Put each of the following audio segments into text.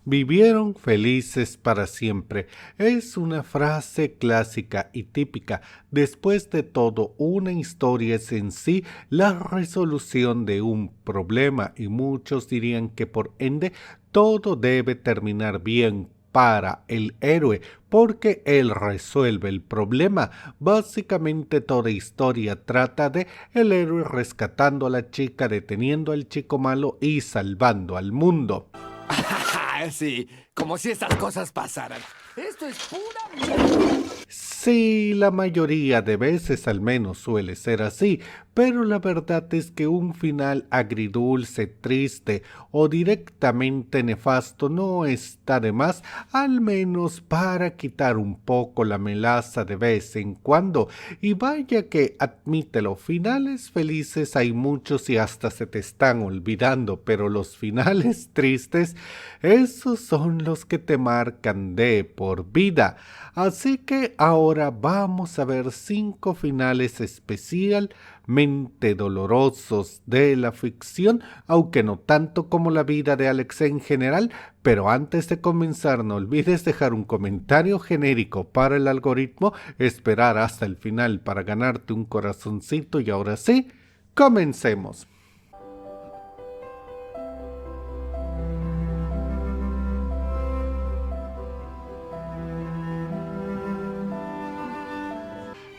vivieron felices para siempre. Es una frase clásica y típica. Después de todo, una historia es en sí la resolución de un problema y muchos dirían que por ende todo debe terminar bien para el héroe, porque él resuelve el problema. Básicamente toda historia trata de el héroe rescatando a la chica, deteniendo al chico malo y salvando al mundo. Sí, como si estas cosas pasaran. Esto es pura mierda. Sí, la mayoría de veces al menos suele ser así, pero la verdad es que un final agridulce, triste o directamente nefasto no está de más, al menos para quitar un poco la melaza de vez en cuando. Y vaya que, admítelo, finales felices hay muchos y hasta se te están olvidando, pero los finales tristes, esos son los que te marcan de por vida. Así que ahora vamos a ver 5 finales especialmente dolorosos de la ficción, aunque no tanto como la vida de Alex en general, pero antes de comenzar no olvides dejar un comentario genérico para el algoritmo, esperar hasta el final para ganarte un corazoncito y ahora sí, comencemos.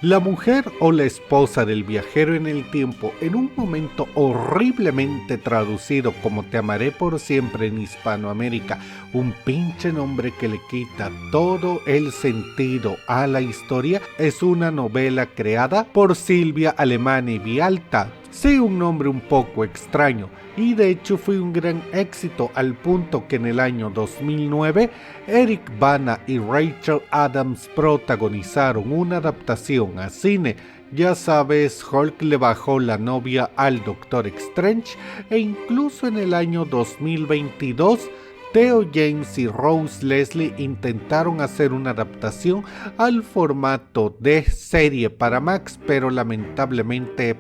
La mujer o la esposa del viajero en el tiempo, en un momento horriblemente traducido como Te amaré por siempre en Hispanoamérica, un pinche nombre que le quita todo el sentido a la historia, es una novela creada por Silvia Alemani Vialta. Sí, un nombre un poco extraño, y de hecho fue un gran éxito al punto que en el año 2009 Eric Bana y Rachel Adams protagonizaron una adaptación a cine. Ya sabes, Hulk le bajó la novia al Doctor Strange e incluso en el año 2022 Theo James y Rose Leslie intentaron hacer una adaptación al formato de serie para Max, pero lamentablemente,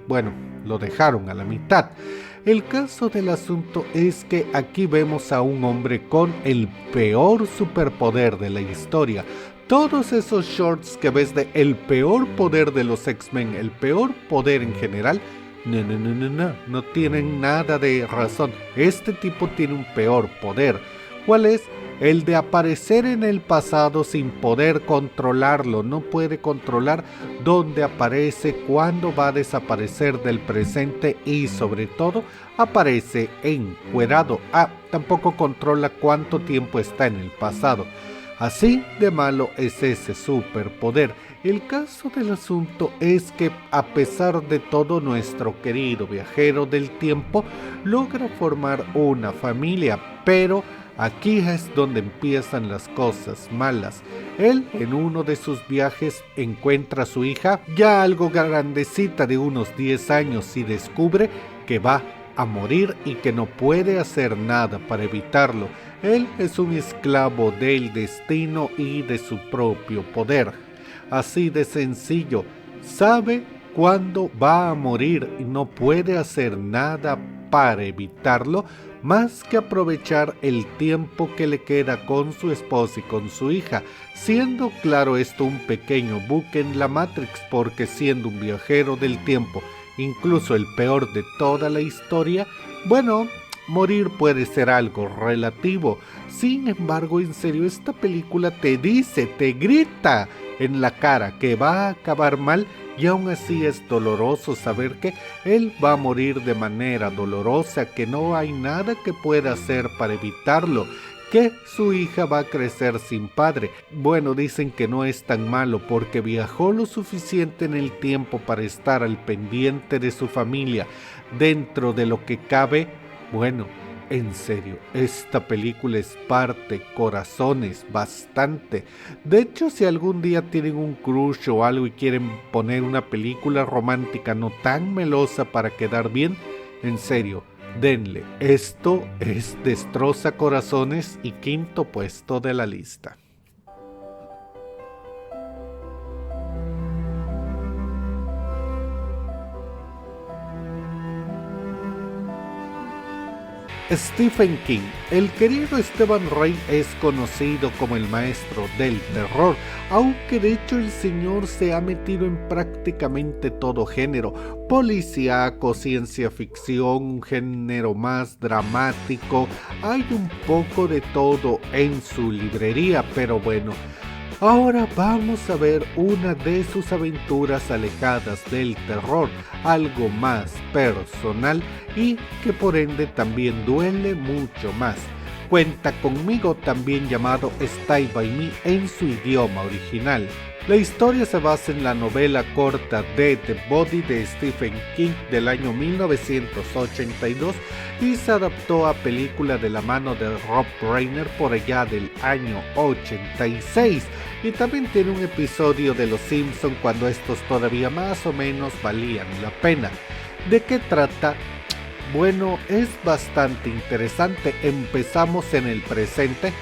lo dejaron a la mitad. El caso del asunto es que aquí vemos a un hombre con el peor superpoder de la historia. Todos esos shorts que ves de el peor poder de los X-Men, el peor poder en general, no tienen nada de razón. Este tipo tiene un peor poder. ¿Cuál es? El de aparecer en el pasado sin poder controlarlo. No puede controlar dónde aparece, cuándo va a desaparecer del presente y sobre todo aparece encuerado. Tampoco controla cuánto tiempo está en el pasado. Así de malo es ese superpoder. El caso del asunto es que a pesar de todo nuestro querido viajero del tiempo logra formar una familia, pero aquí es donde empiezan las cosas malas. Él en uno de sus viajes encuentra a su hija ya algo grandecita de unos 10 años y descubre que va a morir y que no puede hacer nada para evitarlo. Él es un esclavo del destino y de su propio poder. Así de sencillo, sabe cuándo va a morir y no puede hacer nada para evitarlo, más que aprovechar el tiempo que le queda con su esposa y con su hija, siendo claro esto un pequeño buque en la Matrix, porque siendo un viajero del tiempo, incluso el peor de toda la historia, morir puede ser algo relativo. Sin embargo, en serio, esta película te dice, te grita en la cara que va a acabar mal y aún así es doloroso saber que él va a morir de manera dolorosa, que no hay nada que pueda hacer para evitarlo, que su hija va a crecer sin padre. Bueno, dicen que no es tan malo porque viajó lo suficiente en el tiempo para estar al pendiente de su familia. Dentro de lo que cabe, en serio, esta película es parte corazones bastante. De hecho, si algún día tienen un crush o algo y quieren poner una película romántica no tan melosa para quedar bien, en serio, denle. Esto es Destroza Corazones y quinto puesto de la lista. Stephen King. El querido Esteban Rey es conocido como el maestro del terror, aunque de hecho el señor se ha metido en prácticamente todo género: policíaco, ciencia ficción, un género más dramático. Hay un poco de todo en su librería, pero bueno. Ahora vamos a ver una de sus aventuras alejadas del terror, algo más personal y que por ende también duele mucho más. Cuenta conmigo, también llamado Stay By Me en su idioma original. La historia se basa en la novela corta de The Body de Stephen King del año 1982 y se adaptó a película de la mano de Rob Reiner por allá del año 86, y también tiene un episodio de Los Simpson cuando estos todavía más o menos valían la pena. ¿De qué trata? Bueno, es bastante interesante. Empezamos en el presente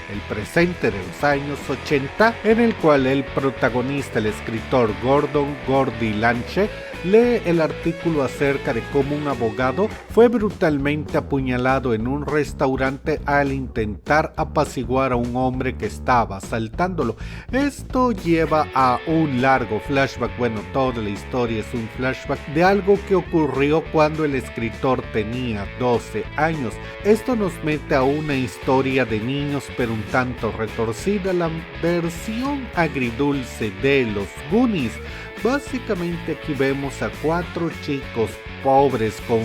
de los años 80, en el cual el protagonista, el escritor Gordon Gordy Lanche, lee el artículo acerca de cómo un abogado fue brutalmente apuñalado en un restaurante al intentar apaciguar a un hombre que estaba asaltándolo. Esto lleva a un largo flashback, bueno, toda la historia es un flashback de algo que ocurrió cuando el escritor tenía 12 años. Esto nos mete a una historia de niños, pero un tanto retorcida, la versión agridulce de los Goonies. Básicamente aquí vemos a 4 chicos pobres con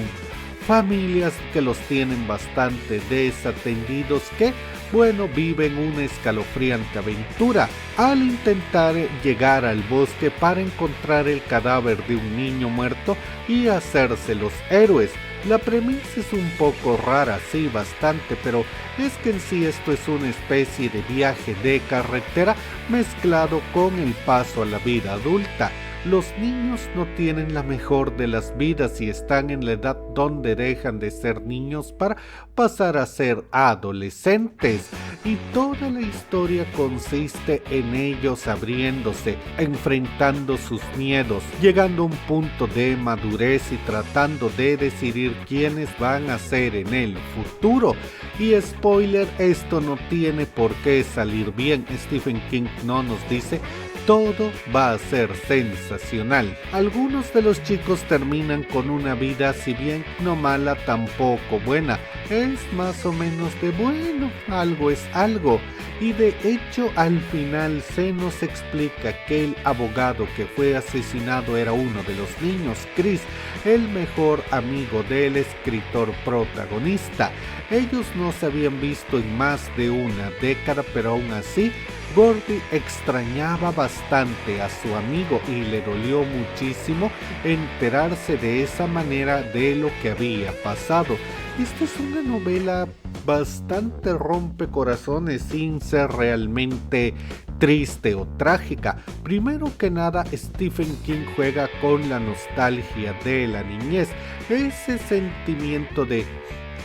familias que los tienen bastante desatendidos, que bueno, viven una escalofriante aventura al intentar llegar al bosque para encontrar el cadáver de un niño muerto y hacerse los héroes. La premisa es un poco rara, sí, bastante, pero es que en sí esto es una especie de viaje de carretera mezclado con el paso a la vida adulta. Los niños no tienen la mejor de las vidas y están en la edad donde dejan de ser niños para pasar a ser adolescentes, y toda la historia consiste en ellos abriéndose, enfrentando sus miedos, llegando a un punto de madurez y tratando de decidir quiénes van a ser en el futuro. Y spoiler, esto no tiene por qué salir bien. Stephen King no nos dice todo va a ser sensacional. Algunos de los chicos terminan con una vida, si bien no mala, tampoco buena. Es más o menos de bueno, algo es algo. Y de hecho al final se nos explica que el abogado que fue asesinado era uno de los niños, Chris, el mejor amigo del escritor protagonista. Ellos no se habían visto en más de una década, pero aún así Gordy extrañaba bastante a su amigo y le dolió muchísimo enterarse de esa manera de lo que había pasado. Esta es una novela bastante rompecorazones sin ser realmente triste o trágica. Primero que nada, Stephen King juega con la nostalgia de la niñez, ese sentimiento de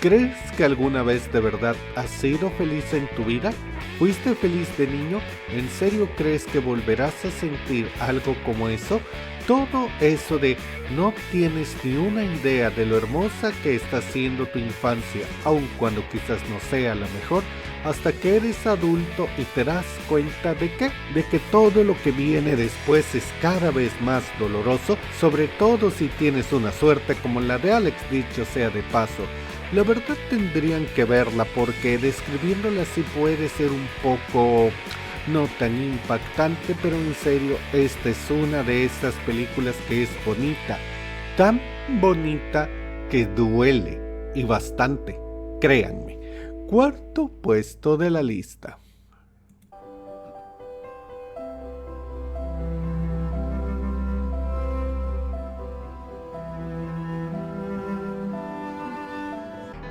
¿crees que alguna vez de verdad has sido feliz en tu vida? ¿Fuiste feliz de niño? ¿En serio crees que volverás a sentir algo como eso? Todo eso de no tienes ni una idea de lo hermosa que está siendo tu infancia, aun cuando quizás no sea la mejor, hasta que eres adulto y te das cuenta de que todo lo que viene después es cada vez más doloroso, sobre todo si tienes una suerte como la de Alex, dicho sea de paso. La verdad tendrían que verla porque describiéndola así puede ser un poco no tan impactante, pero en serio esta es una de esas películas que es bonita, tan bonita que duele y bastante, créanme. Cuarto puesto de la lista.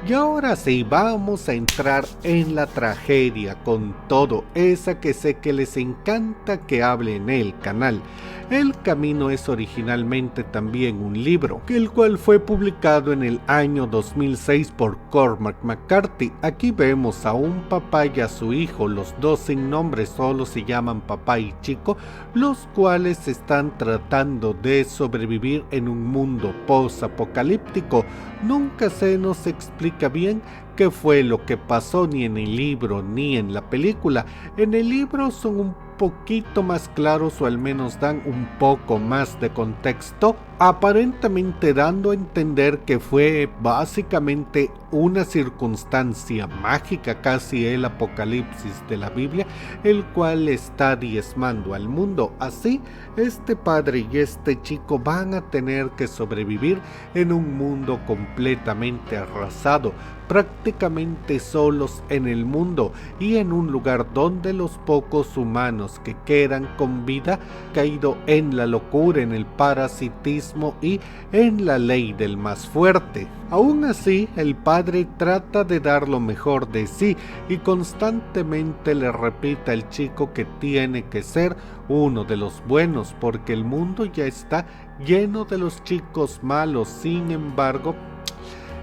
Y ahora sí, vamos a entrar en la tragedia con todo, esa que sé que les encanta que hable en el canal. El Camino es originalmente también un libro, el cual fue publicado en el año 2006 por Cormac McCarthy. Aquí vemos a un papá y a su hijo, los dos sin nombre, solo se llaman papá y chico, los cuales están tratando de sobrevivir en un mundo post-apocalíptico. Nunca se nos explica bien qué fue lo que pasó ni en el libro ni en la película. En el libro son un poquito más claros, o al menos dan un poco más de contexto, aparentemente dando a entender que fue básicamente una circunstancia mágica, casi el apocalipsis de la Biblia, el cual está diezmando al mundo. Así, este padre y este chico van a tener que sobrevivir en un mundo completamente arrasado, prácticamente solos en el mundo y en un lugar donde los pocos humanos que quedan con vida caído en la locura, en el parasitismo y en la ley del más fuerte. Aún así, el padre trata de dar lo mejor de sí y constantemente le repite al chico que tiene que ser uno de los buenos porque el mundo ya está lleno de los chicos malos. Sin embargo,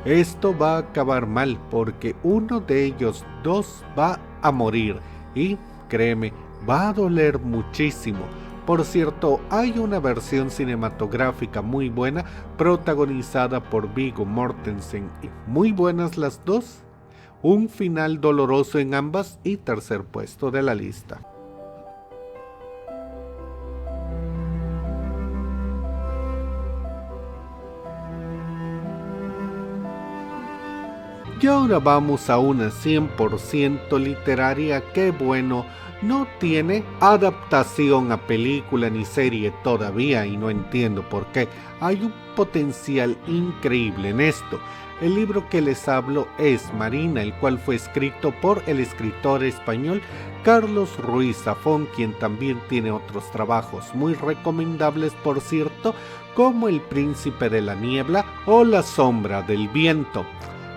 esto va a acabar mal porque uno de ellos dos va a morir y, créeme, va a doler muchísimo. Por cierto, hay una versión cinematográfica muy buena protagonizada por Viggo Mortensen. Muy buenas las dos. Un final doloroso en ambas y tercer puesto de la lista. Y ahora vamos a una 100% literaria que, bueno, no tiene adaptación a película ni serie todavía y no entiendo por qué. Hay un potencial increíble en esto. El libro que les hablo es Marina, el cual fue escrito por el escritor español Carlos Ruiz Zafón, quien también tiene otros trabajos muy recomendables, por cierto, como El Príncipe de la Niebla o La Sombra del Viento.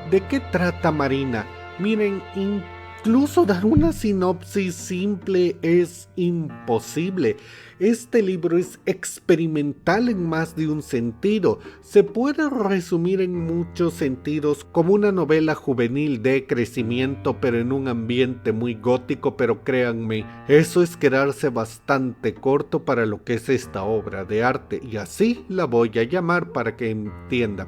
¿De qué trata Marina? Miren, incluso dar una sinopsis simple es imposible. Este libro es experimental en más de un sentido. Se puede resumir en muchos sentidos como una novela juvenil de crecimiento, pero en un ambiente muy gótico, pero créanme, eso es quedarse bastante corto para lo que es esta obra de arte, y así la voy a llamar para que entiendan.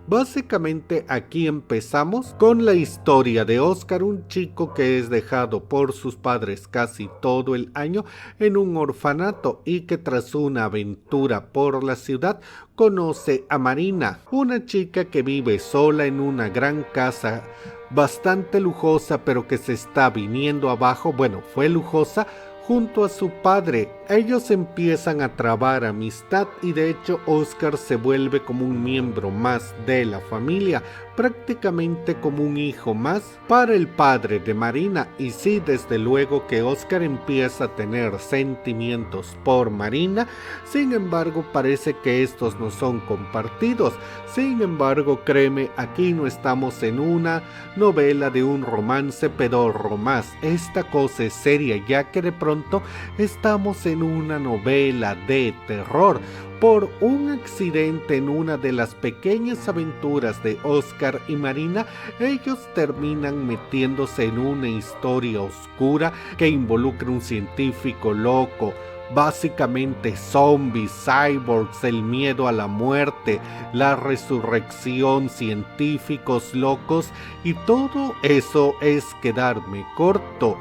Básicamente aquí empezamos con la historia de Oscar, un chico que es dejado por sus padres casi todo el año en un orfanato y que tras una aventura por la ciudad conoce a Marina, una chica que vive sola en una gran casa bastante lujosa pero que se está viniendo abajo. Bueno, fue lujosa junto a su padre. Ellos empiezan a trabar amistad y de hecho Oscar se vuelve como un miembro más de la familia, prácticamente como un hijo más para el padre de Marina. Y sí, desde luego que Oscar empieza a tener sentimientos por Marina, sin embargo parece que estos no son compartidos. Sin embargo, créeme, aquí no estamos en una novela de un romance pedorro más. Esta cosa es seria, ya que de pronto estamos en una novela de terror. Por un accidente en una de las pequeñas aventuras de Oscar y Marina, ellos terminan metiéndose en una historia oscura que involucra un científico loco, básicamente zombies, cyborgs, el miedo a la muerte, la resurrección, científicos locos, y todo eso es quedarme corto.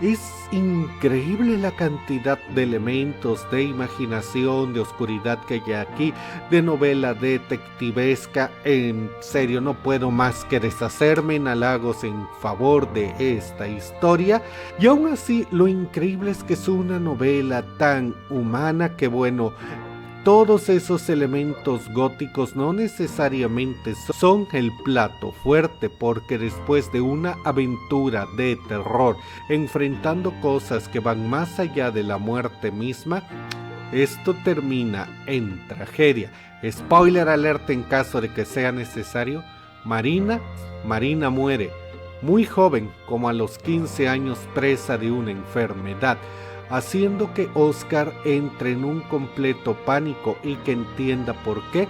Es increíble la cantidad de elementos, de imaginación, de oscuridad que hay aquí, de novela detectivesca. En serio, no puedo más que deshacerme en halagos en favor de esta historia. Y aún así, lo increíble es que es una novela tan humana que, bueno, todos esos elementos góticos no necesariamente son el plato fuerte, porque después de una aventura de terror, enfrentando cosas que van más allá de la muerte misma, esto termina en tragedia. Spoiler alert en caso de que sea necesario. Marina muere muy joven, como a los 15 años, presa de una enfermedad, haciendo que Oscar entre en un completo pánico y que entienda por qué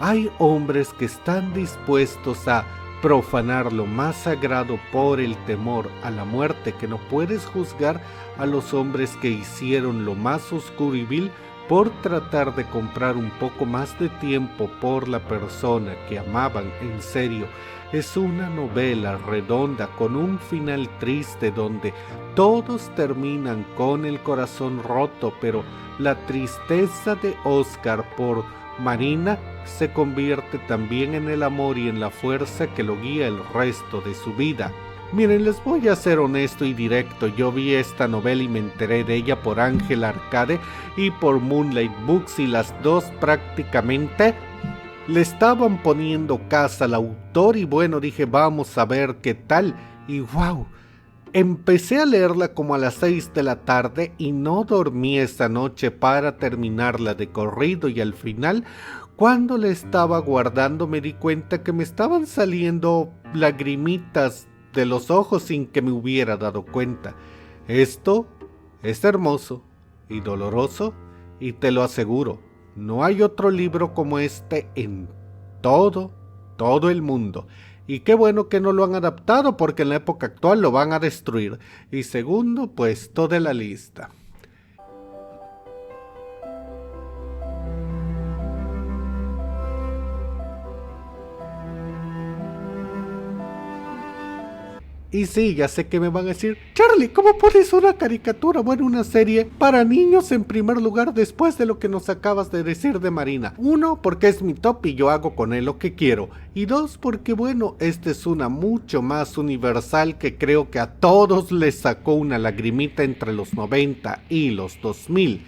hay hombres que están dispuestos a profanar lo más sagrado por el temor a la muerte, que no puedes juzgar a los hombres que hicieron lo más oscuro y vil por tratar de comprar un poco más de tiempo por la persona que amaban en serio. Es una novela redonda con un final triste donde todos terminan con el corazón roto, pero la tristeza de Oscar por Marina se convierte también en el amor y en la fuerza que lo guía el resto de su vida. Miren, les voy a ser honesto y directo, yo vi esta novela y me enteré de ella por Ángel Arcade y por Moonlight Books, y las dos prácticamente le estaban poniendo casa al autor, y bueno, dije vamos a ver qué tal, y wow. Empecé a leerla como a las 6 de la tarde y no dormí esa noche para terminarla de corrido, y al final, cuando la estaba guardando, me di cuenta que me estaban saliendo lagrimitas de los ojos sin que me hubiera dado cuenta. Esto es hermoso y doloroso, y te lo aseguro, no hay otro libro como este en todo el mundo. Y qué bueno que no lo han adaptado, porque en la época actual lo van a destruir. Y segundo puesto de la lista. Y sí, ya sé que me van a decir, Charlie, ¿cómo pones una caricatura, bueno, una serie para niños en primer lugar después de lo que nos acabas de decir de Marina? Uno, porque es mi top y yo hago con él lo que quiero. Y dos, porque bueno, esta es una mucho más universal que creo que a todos les sacó una lagrimita entre los 90 y los 2000.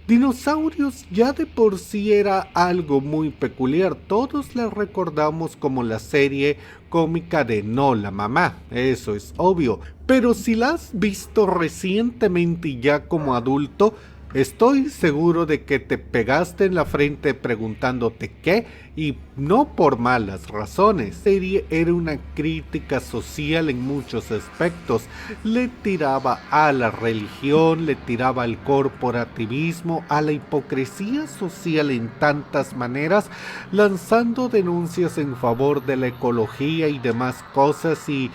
Dinosaurios ya de por sí era algo muy peculiar, todos la recordamos como la serie cómica de No, la mamá, eso es obvio, pero si la has visto recientemente y ya como adulto, estoy seguro de que te pegaste en la frente preguntándote qué, y no por malas razones. La serie era una crítica social en muchos aspectos, le tiraba a la religión, le tiraba al corporativismo, a la hipocresía social en tantas maneras, lanzando denuncias en favor de la ecología y demás cosas, y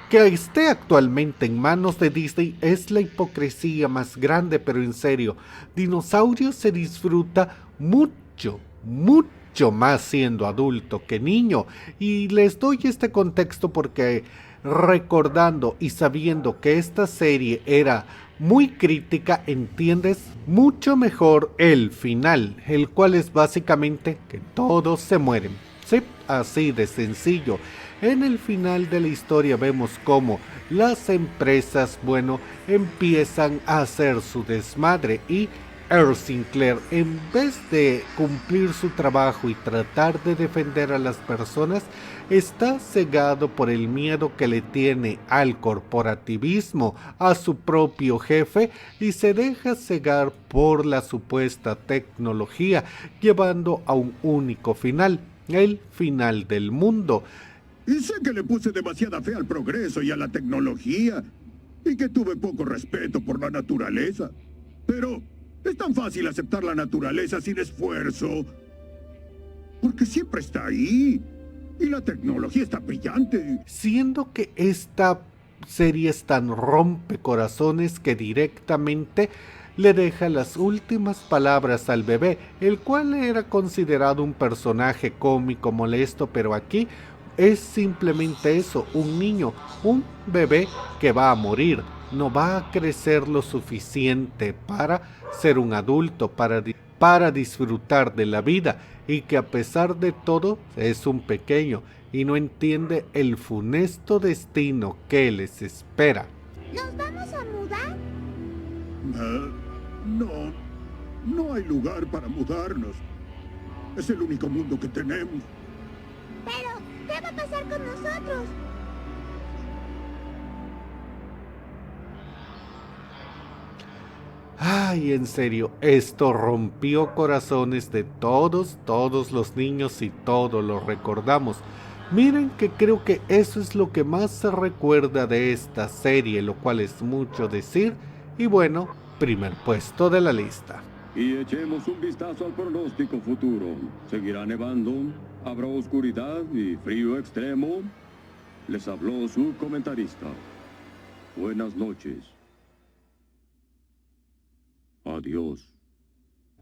que esté actualmente en manos de Disney es la hipocresía más grande, pero en serio, Dinosaurios se disfruta mucho más siendo adulto que niño, y les doy este contexto porque recordando y sabiendo que esta serie era muy crítica, entiendes mucho mejor el final, el cual es básicamente que todos se mueren. Sí, así de sencillo. En el final de la historia vemos cómo las empresas, bueno, empiezan a hacer su desmadre, y Earl Sinclair, en vez de cumplir su trabajo y tratar de defender a las personas, está cegado por el miedo que le tiene al corporativismo, a su propio jefe, y se deja cegar por la supuesta tecnología, llevando a un único final, el final del mundo. Y sé que le puse demasiada fe al progreso y a la tecnología, y que tuve poco respeto por la naturaleza. Pero es tan fácil aceptar la naturaleza sin esfuerzo, porque siempre está ahí, y la tecnología está brillante. Siendo que esta serie es tan rompecorazones que directamente le deja las últimas palabras al bebé, el cual era considerado un personaje cómico molesto, pero aquí es simplemente eso, un niño, un bebé que va a morir, no va a crecer lo suficiente para ser un adulto, para disfrutar de la vida, y que a pesar de todo es un pequeño y no entiende el funesto destino que les espera. ¿Nos vamos a mudar? No hay lugar para mudarnos. Es el único mundo que tenemos. Pero, ¿qué va a pasar con nosotros? Ay, en serio, esto rompió corazones de todos los niños, y todos lo recordamos. Miren que creo que eso es lo que más se recuerda de esta serie, lo cual es mucho decir, y bueno, primer puesto de la lista. Y echemos un vistazo al pronóstico futuro. ¿Seguirá nevando? ¿Habrá oscuridad y frío extremo? Les habló su comentarista. Buenas noches. Adiós.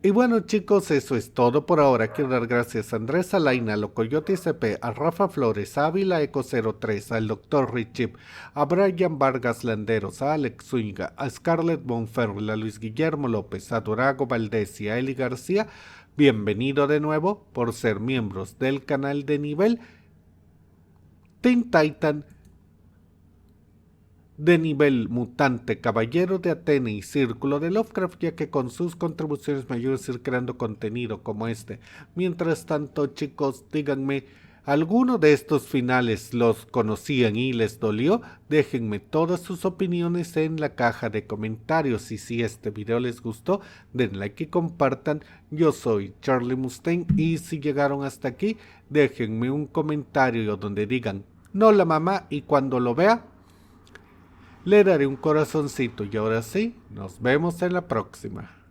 Y bueno chicos, eso es todo por ahora. Quiero dar gracias a Andrés Alaina, a Locoyote CP, a Rafa Flores, a Ávila Eco 03, al Dr. Richip, a Brian Vargas Landeros, a Alex Zúñiga, a Scarlett Monferril, a Luis Guillermo López, a Dorago Valdés y a Eli García. Bienvenido de nuevo por ser miembros del canal de nivel Teen Titan, de nivel mutante, caballero de Atene y círculo de Lovecraft, ya que con sus contribuciones me ayudan a ir creando contenido como este. Mientras tanto chicos, díganme, ¿alguno de estos finales los conocían y les dolió? Déjenme todas sus opiniones en la caja de comentarios y si este video les gustó, den like y compartan. Yo soy Charlie Mustaine y si llegaron hasta aquí, déjenme un comentario donde digan no la mamá y cuando lo vea le daré un corazoncito y ahora sí, nos vemos en la próxima.